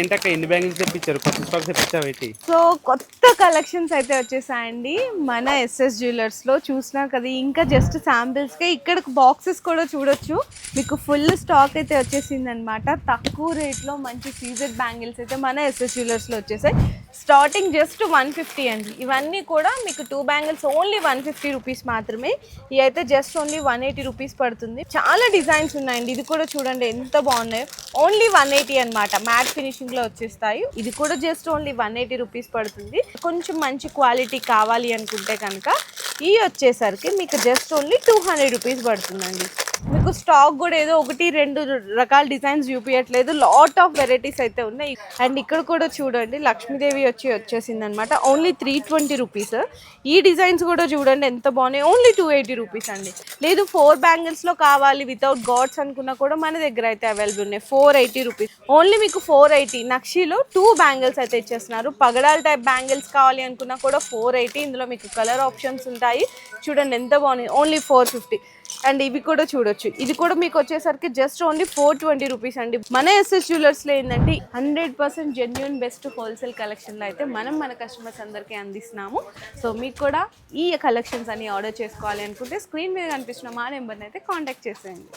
ఏంటక్క ఎన్ని బ్యాంగిల్స్ తెప్పించారు? కొత్త స్టాక్ తెప్పించావు ఏంటి? సో కొత్త కలెక్షన్స్ అయితే వచ్చేసాయండి మన ఎస్ఎస్ జ్యువెలర్స్లో. చూసినా కదా, ఇంకా జస్ట్ శాంపిల్స్కే. ఇక్కడ బాక్సెస్ కూడా చూడొచ్చు. మీకు ఫుల్ స్టాక్ అయితే వచ్చేసింది అనమాట. తక్కువ రేట్లో మంచి సీజెడ్ బ్యాంగిల్స్ అయితే మన ఎస్ఎస్ జ్యువెలర్స్లో వచ్చేసాయి. స్టార్టింగ్ జస్ట్ 150 అండి. ఇవన్నీ కూడా మీకు 2 బ్యాంగిల్స్ ఓన్లీ 150 రూపీస్ మాత్రమే. ఇవి అయితే జస్ట్ ఓన్లీ 180 రూపీస్ పడుతుంది. చాలా డిజైన్స్ ఉన్నాయండి. ఇది కూడా చూడండి ఎంత బాగున్నాయో. ఓన్లీ 180 అనమాట. మ్యాట్ ఫినిషింగ్ లో వచ్చేస్తాయి. ఇది కూడా జస్ట్ ఓన్లీ 180 రూపీస్ పడుతుంది. కొంచెం మంచి క్వాలిటీ కావాలి అనుకుంటే కనుక ఈ వచ్చేసరికి మీకు జస్ట్ ఓన్లీ 200 రూపీస్ పడుతుందండి. మీకు స్టాక్ కూడా ఏదో 1-2 రకాల డిజైన్స్ చూపించట్లేదు. లాట్ ఆఫ్ వెరైటీస్ అయితే ఉన్నాయి. అండ్ ఇక్కడ కూడా చూడండి లక్ష్మీదేవి వచ్చేసింది అనమాట. Only 320 rupees. ఈ డిజైన్స్ కూడా చూడండి ఎంత బాగున్నాయి. ఓన్లీ 280 రూపీస్ అండి. లేదు 4 బ్యాంగిల్స్లో కావాలి వితౌట్ గాడ్స్ అనుకున్నా కూడా మన దగ్గర అయితే అవైలబుల్ ఉన్నాయి. 480 రూపీస్. ఓన్లీ మీకు 480 నక్షిలో 2 బ్యాంగిల్స్ అయితే ఇచ్చేస్తున్నారు. పగడాల టైప్ బ్యాంగిల్స్ కావాలి అనుకున్నా కూడా 480. ఇందులో మీకు కలర్ ఆప్షన్స్ ఉంటాయి. చూడండి ఎంత బాగున్నాయి. ఓన్లీ 450. అండ్ ఇవి కూడా చూడొచ్చు. ఇది కూడా మీకు వచ్చేసరికి జస్ట్ ఓన్లీ 420 రూపీస్ అండి. మన ఎస్ఎస్ జ్యువెలర్స్లో ఏంటంటే 100% జెన్యూన్ బెస్ట్ హోల్సేల్ కలెక్షన్లో అయితే మన కస్టమర్స్ అందరికీ అందిస్తున్నాము. సో మీకు కూడా ఈ కలెక్షన్స్ అన్ని ఆర్డర్ చేసుకోవాలి అనుకుంటే స్క్రీన్ మీద కనిపిస్తున్న మా నెంబర్ని అయితే కాంటాక్ట్ చేసేయండి.